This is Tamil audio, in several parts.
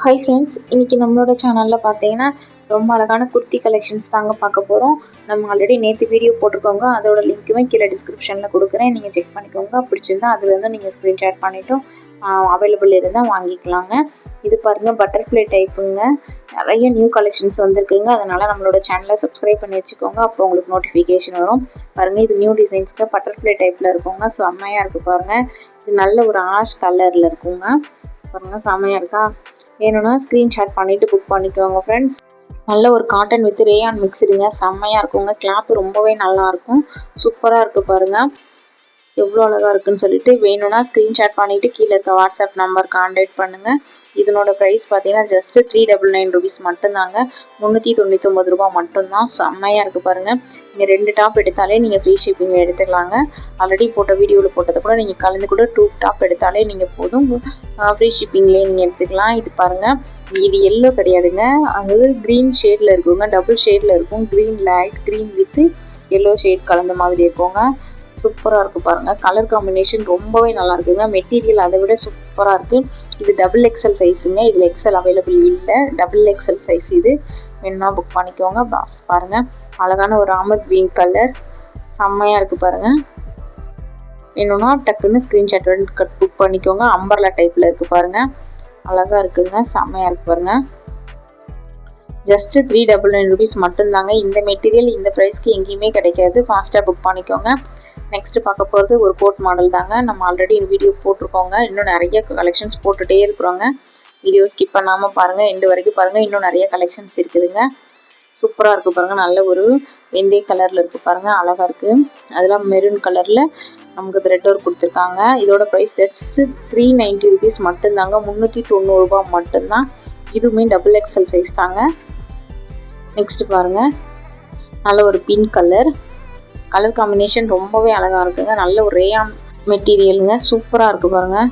ஹாய் ஃப்ரெண்ட்ஸ், இன்றைக்கி நம்மளோட சேனலில் பார்த்தீங்கன்னா ரொம்ப அழகான குர்த்தி கலெக்ஷன்ஸ் தாங்க பார்க்க போகிறோம். நம்ம ஆல்ரெடி நேற்று வீடியோ போட்டிருக்கோங்க, அதோட லிங்க்குமே கீழே டிஸ்கிரிப்ஷனில் கொடுக்குறேன். நீங்கள் செக் பண்ணிக்கோங்க. பிடிச்சிருந்தா அதுலேருந்து நீங்கள் ஸ்க்ரீன்ஷாட் பண்ணிவிட்டும் அவைலபிள் இருந்தால் வாங்கிக்கலாங்க. இது பாருங்கள், பட்டர்ஃப்ளை டைப்புங்க. நிறைய நியூ கலெக்ஷன்ஸ் வந்திருக்குங்க. அதனால் நம்மளோட சேனலை சப்ஸ்கிரைப் பண்ணி வச்சுக்கோங்க. அப்போ உங்களுக்கு நோட்டிஃபிகேஷன் வரும். பாருங்கள், இது நியூ டிசைன்ஸ்க்கு பட்டர்ஃப்ளை டைப்பில் இருக்குங்க. ஸோ செம்மையாக இருக்குது பாருங்கள். இது நல்ல ஒரு ஆஷ் கலரில் இருக்குங்க. பாருங்கள், செம்மையாக இருக்கா? வேணும்னா ஸ்க்ரீன்ஷாட் பண்ணிவிட்டு புக் பண்ணிக்கோங்க ஃப்ரெண்ட்ஸ். நல்ல ஒரு காட்டன் வித் ரேயான் மிக்ஸ்டுங்க. செம்மையாக இருக்குங்க. கிளாத் ரொம்பவே நல்லாயிருக்கும். சூப்பராக இருக்குது பாருங்கள். எவ்வளோ அழகாக இருக்குன்னு சொல்லிட்டு வேணும்னா ஸ்க்ரீன்ஷாட் பண்ணிவிட்டு கீழே இருக்க வாட்ஸ்அப் நம்பர் கான்டாக்ட் பண்ணுங்கள். இதனோட ப்ரைஸ் பார்த்தீங்கன்னா ஜஸ்ட்டு 399 rupees மட்டும்தாங்க. 399 ரூபா மட்டும்தான். செம்மையாக இருக்குது பாருங்கள். நீங்கள் 2 டாப் எடுத்தாலே நீங்கள் ஃப்ரீ ஷிப்பிங்கில் எடுத்துக்கலாங்க. ஆல்ரெடி போட்ட வீடியோவில் போட்டதை கூட நீங்கள் கலந்து கூட 2 டாப் எடுத்தாலே நீங்கள் போதும், ஃப்ரீ ஷிப்பிங்லேயே நீங்கள் எடுத்துக்கலாம். இது பாருங்கள், இது எல்லோ கிடையாதுங்க, அது க்ரீன் ஷேடில் இருக்குங்க. டபுள் ஷேடில் இருக்கும். Green light green with yellow shade கலந்த மாதிரி இருக்குங்க. சூப்பராக இருக்குது பாருங்கள். கலர் காம்பினேஷன் ரொம்பவே நல்லா இருக்குங்க. மெட்டீரியல் அதை விட சூப்பராக இருக்குது. இது டபுள் எக்ஸல் சைஸுங்க. இதில் எக்ஸல் அவைலபிள் இல்லை, டபுள் எக்ஸல் சைஸ். இது வேணும்னா புக் பண்ணிக்கோங்க. பாஸ் பாருங்கள், அழகான ஒரு ராமர் க்ரீன் கலர். செம்மையாக இருக்குது பாருங்கள். வேணும்னா டக்குன்னு ஸ்க்ரீன்ஷாட் புக் பண்ணிக்கோங்க. அம்பர்லா டைப்பில் இருக்குது பாருங்கள். அழகாக இருக்குங்க. செம்மையாக இருக்குது பாருங்கள். ஜஸ்ட்டு 399 rupees மட்டும்தாங்க. இந்த மெட்டீரியல் இந்த ப்ரைஸ்க்கு எங்கேயுமே கிடைக்காது. ஃபாஸ்ட்டாக புக் பண்ணிக்கோங்க. நெக்ஸ்ட்டு பார்க்க போகிறது ஒரு கோட் மாடல் தாங்க. நம்ம ஆல்ரெடி வீடியோ போட்டிருக்கோங்க. இன்னும் நிறைய கலெக்ஷன்ஸ் போட்டுகிட்டே இருக்கிறோங்க. வீடியோ ஸ்கிப் பண்ணாமல் பாருங்கள், எண்டு வரைக்கும் பாருங்கள். இன்னும் நிறைய கலெக்ஷன்ஸ் இருக்குதுங்க. சூப்பராக இருக்குது பாருங்கள். நல்ல ஒரு வெந்தய கலரில் இருக்குது பாருங்கள். அழகாக இருக்குது. அதெல்லாம் மெரூன் கலரில் நமக்கு த்ரெட் ஒர்க் கொடுத்துருக்காங்க. இதோட ப்ரைஸ் ஜஸ்ட்டு 390 rupees மட்டும்தாங்க. 390 ரூபா மட்டும்தான். இதுவுமே டபுள் எக்ஸல் சைஸ் தாங்க. நெக்ஸ்ட்டு பாருங்கள், நல்ல ஒரு பிங்க் கலர். கலர் காம்பினேஷன் ரொம்பவே அழகாக இருக்குங்க. நல்ல ஒரு ரேயான் மெட்டீரியலுங்க. சூப்பராக இருக்குது பாருங்கள்.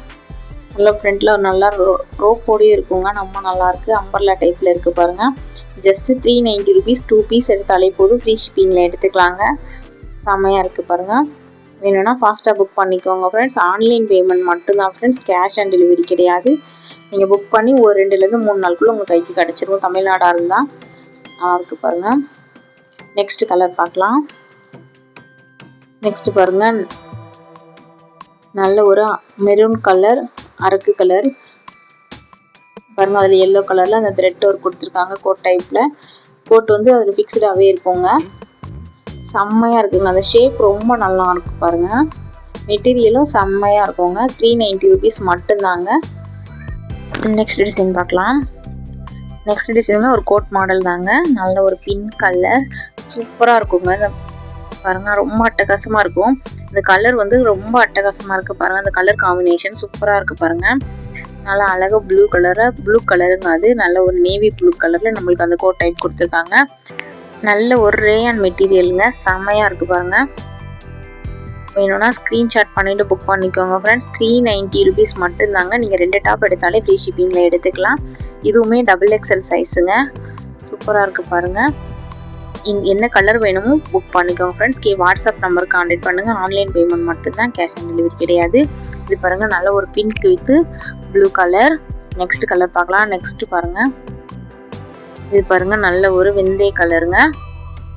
நல்ல ஃப்ரண்ட்டில் ஒரு நல்லா ரோப்போடையும் இருக்குங்க. ரொம்ப நல்லாயிருக்கு. அம்பர்லா டைப்பில் இருக்குது பாருங்கள். Just 390 rupees. 2 பீஸ் எடுத்தாலே போதும், ஃப்ரீ ஷிப்பிங்கில் எடுத்துக்கலாங்க. செம்மையாக இருக்குது பாருங்கள். வேணும்னா ஃபாஸ்ட்டாக புக் பண்ணிக்கோங்க ஃப்ரெண்ட்ஸ். ஆன்லைன் பேமெண்ட் மட்டும்தான் ஃப்ரெண்ட்ஸ், கேஷ் ஆன் டெலிவரி கிடையாது. நீங்கள் புக் பண்ணி ஒரு 2லேருந்து 3 நாளுக்குள்ளே உங்கள் கைக்கு கிடச்சிரும். தமிழ்நாடாக இருந்தால் இருக்குது பாருங்கள். நெக்ஸ்ட் கலர் பார்க்கலாம். நெக்ஸ்ட் பாருங்கள், நல்ல ஒரு மெரூன் கலர், அரக்கு கலர் பாருங்கள். அதில் எல்லோ கலரில் அந்த த்ரெட் ஒர்க் கொடுத்துருக்காங்க. கோட் டைப்பில் கோட் வந்து அதில் ஃபிக்ஸ்டாகவே இருக்குங்க. செம்மையாக இருக்குங்க. அந்த ஷேப் ரொம்ப நல்லா இருக்கும் பாருங்கள். மெட்டீரியலும் செம்மையாக இருக்குங்க. 390 rupees மட்டும்தாங்க. நெக்ஸ்ட் டிசைன் பார்க்கலாம். நெக்ஸ்ட் டிசைனுமே ஒரு கோட் மாடல் தாங்க. நல்ல ஒரு பிங்க் கலர். சூப்பராக இருக்குங்க. பாருங்கள், ரொம்ப அட்டகாசமாக இருக்கும். இந்த கலர் வந்து ரொம்ப அட்டகாசமாக இருக்குது பாருங்கள். அந்த கலர் காம்பினேஷன் சூப்பராக இருக்குது பாருங்கள். நல்லா அழகாக ப்ளூ கலருங்க. அது நல்ல ஒரு நேவி ப்ளூ கலரில் நம்மளுக்கு அந்த கோட் டைப் கொடுத்துருக்காங்க. நல்ல ஒரு ரேயான் மெட்டீரியலுங்க. செம்மையாக இருக்குது பாருங்கள். வேணும்னா ஸ்க்ரீன்ஷாட் பண்ணிவிட்டு புக் பண்ணிக்கோங்க ஃப்ரெண்ட்ஸ். 390 rupees மட்டும்தாங்க. நீங்கள் 2 டாப் எடுத்தாலே ஃப்ரீ ஷிப்பிங்கில் எடுத்துக்கலாம். இதுவுமே டபுள் எக்ஸல் சைஸுங்க. சூப்பராக இருக்குது பாருங்கள். என்ன கலர் வேணுமோ புக் பண்ணிக்கோங்க ஃப்ரெண்ட்ஸ். வாட்ஸ்அப் நம்பர் கான்டாக்ட் பண்ணுங்கள். ஆன்லைன் பேமெண்ட் மட்டும்தான், கேஷ் ஆன் டெலிவரி கிடையாது. இது பாருங்கள், நல்ல ஒரு pink with blue colour. Next colour பார்க்கலாம். நெக்ஸ்ட்டு பாருங்கள், இது பாருங்கள், நல்ல ஒரு வெந்தய கலருங்க.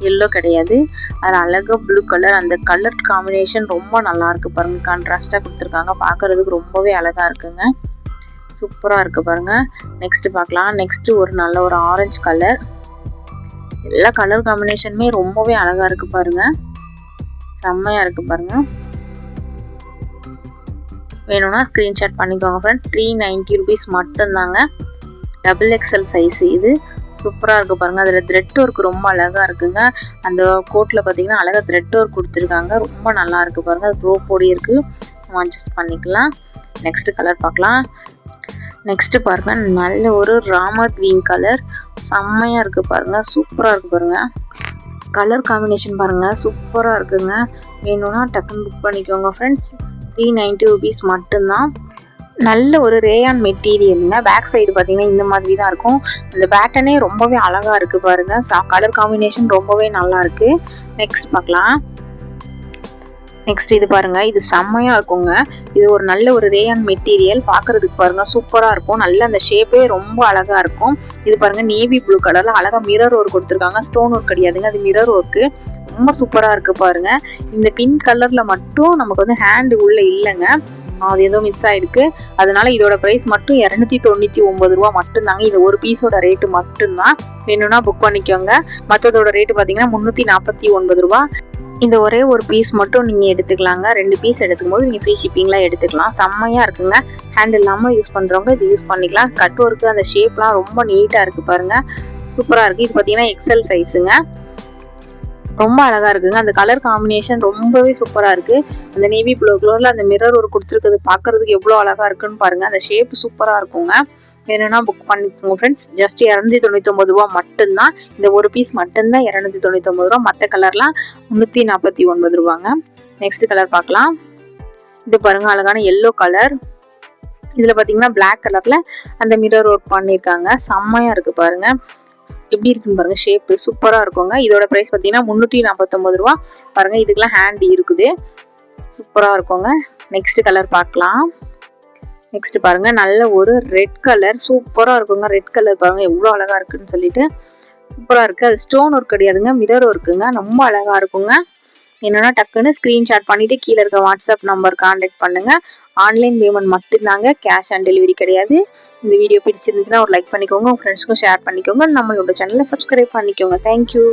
எல்லோ கிடையாது, அது அழகாக ப்ளூ கலர். அந்த கலர் காம்பினேஷன் ரொம்ப நல்லாயிருக்கு பாருங்கள். கான்ட்ராஸ்ட்டாக கொடுத்துருக்காங்க. பார்க்குறதுக்கு ரொம்பவே அழகாக இருக்குங்க. சூப்பராக இருக்குது பாருங்கள். நெக்ஸ்ட்டு பார்க்கலாம். நெக்ஸ்ட்டு ஒரு நல்ல ஒரு ஆரஞ்சு கலர். எல்லா கலர் காம்பினேஷனுமே ரொம்பவே அழகாக இருக்குது பாருங்கள். செம்மையாக இருக்குது பாருங்கள். வேணும்னா ஸ்க்ரீன்ஷாட் பண்ணிக்கோங்க ஃப்ரெண்ட்ஸ். 390 rupees மட்டும்தாங்க. டபுள் எக்ஸல் சைஸு இது. சூப்பராக இருக்குது பாருங்கள். அதில் த்ரெட் ஒர்க் ரொம்ப அழகாக இருக்குங்க. அந்த கோட்டில் பார்த்தீங்கன்னா அழகாக த்ரெட் ஒர்க் கொடுத்துருக்காங்க. ரொம்ப நல்லா இருக்குது பாருங்கள். அது ரோப்போடி இருக்குது, நம்ம அட்ஜஸ்ட் பண்ணிக்கலாம். நெக்ஸ்ட்டு கலர் பார்க்கலாம். நெக்ஸ்ட்டு பாருங்கள், நல்ல ஒரு ராமர் க்ரீன் கலர். செம்மையாக இருக்குது பாருங்கள். சூப்பராக இருக்குது பாருங்கள். கலர் காம்பினேஷன் பாருங்கள், சூப்பராக இருக்குங்க. வேணும்னா டக்குன்னு புக் பண்ணிக்கோங்க ஃப்ரெண்ட்ஸ். 390 rupees மட்டும்தான். நல்ல ஒரு ரேயான் மெட்டீரியலுங்க. பேக் சைடு பார்த்தீங்கன்னா இந்த மாதிரி தான் இருக்கும். இந்த பேட்டர்னே ரொம்பவே அழகாக இருக்குது பாருங்கள். கலர் காம்பினேஷன் ரொம்பவே நல்லா இருக்குது. நெக்ஸ்ட் பார்க்கலாம். நெக்ஸ்ட் இது பாருங்க, இது செம்மையா இருக்குங்க. இது ஒரு நல்ல ஒரு ரேயான் மெட்டீரியல், பாக்குறதுக்கு பாருங்க சூப்பரா இருக்கும். நல்ல அந்த ஷேப்பே ரொம்ப அழகா இருக்கும். இது பாருங்க நேவி ப்ளூ கலர்ல அழகா மிரர் ஒர்க் கொடுத்துருக்காங்க. ஸ்டோன் ஒர்க் கிடையாதுங்க, அது மிரர் ஒர்க்கு. ரொம்ப சூப்பரா இருக்கு பாருங்க. இந்த பிங்க் கலர்ல மட்டும் நமக்கு வந்து ஹேண்ட் உள்ள இல்லைங்க, அது ஏதோ மிஸ் ஆயிருக்கு. அதனால இதோட பிரைஸ் மட்டும் 299 ரூபா மட்டும்தாங்க. இது ஒரு பீஸோட ரேட்டு மட்டும்தான். வேணும்னா புக் பண்ணிக்கோங்க. மற்றதோட ரேட்டு பார்த்தீங்கன்னா 349 ரூபா. இந்த ஒரே ஒரு பீஸ் மட்டும் நீங்கள் எடுத்துக்கலாங்க. 2 பீஸ் எடுத்துக்கும் போது நீங்கள் ஃப்ரீ ஷிப்பிங்லாம் எடுத்துக்கலாம். செம்மையாக இருக்குங்க. ஹேண்ட் இல்லாமல் யூஸ் பண்ணுறவங்க இது யூஸ் பண்ணிக்கலாம். கட் ஒர்க்கு அந்த ஷேப்லாம் ரொம்ப நீட்டாக இருக்குது பாருங்கள், சூப்பராக இருக்குது. இது பார்த்தீங்கன்னா எக்ஸல் சைஸுங்க, ரொம்ப அழகா இருக்குங்க. அந்த கலர் காம்பினேஷன் ரொம்பவே சூப்பரா இருக்கு. அந்த நேவி ப்ளூ கலர்ல அந்த மிரர் ஒரு கொடுத்துருக்குது, பாக்குறதுக்கு எவ்வளவு அழகா இருக்குன்னு பாருங்க. அந்த ஷேப் சூப்பரா இருக்குங்க. வேணும்னா புக் பண்ணிக்கோங்க ஃப்ரெண்ட்ஸ். ஜஸ்ட் 299 ரூபா மட்டும்தான். இந்த ஒரு பீஸ் மட்டும்தான் 299 ரூபா. மற்ற கலர்லாம் 349 ரூபாங்க. நெக்ஸ்ட் கலர் பார்க்கலாம். இது பாருங்க அழகான எல்லோ கலர். இதுல பாத்தீங்கன்னா பிளாக் கலர்ல அந்த மிரர் ஒர்க் பண்ணிருக்காங்க. செம்மையா இருக்கு பாருங்க, எப்படி இருக்குன்னு பாருங்க. ஷேப் சூப்பரா இருக்குங்க. இதோட பிரைஸ் பார்த்தீங்கன்னா 349 ரூபா. பாருங்க இதுக்கெல்லாம் ஹேண்ட் இருக்குது, சூப்பரா இருக்குங்க. நெக்ஸ்ட் கலர் பார்க்கலாம். நெக்ஸ்ட் பாருங்க நல்ல ஒரு ரெட் கலர், சூப்பரா இருக்குங்க. ரெட் கலர் பாருங்க எவ்வளோ அழகா இருக்குன்னு சொல்லிட்டு சூப்பரா இருக்கு. அது ஸ்டோன் ஒர்க் கிடையாதுங்க, மிரர் ஒர்க்குங்க. ரொம்ப அழகா இருக்குங்க. என்னன்னா டக்குன்னு ஸ்கிரீன்ஷாட் பண்ணிட்டு கீழே இருக்க வாட்ஸ்அப் நம்பர் கான்டாக்ட் பண்ணுங்க. ஆன்லைன் பேமெண்ட் மட்டும்தாங்க, கேஷ் ஆன் டெலிவரி கிடையாது. இந்த வீடியோ பிடிச்சிருந்துச்சுன்னா ஒரு லைக் பண்ணிக்கோங்க, உங்க ஃப்ரெண்ட்ஸ்க்கும் ஷேர் பண்ணிக்கோங்க. நம்மளோட சேனலை சப்ஸ்கிரைப் பண்ணிக்கோங்க. தேங்க்யூ.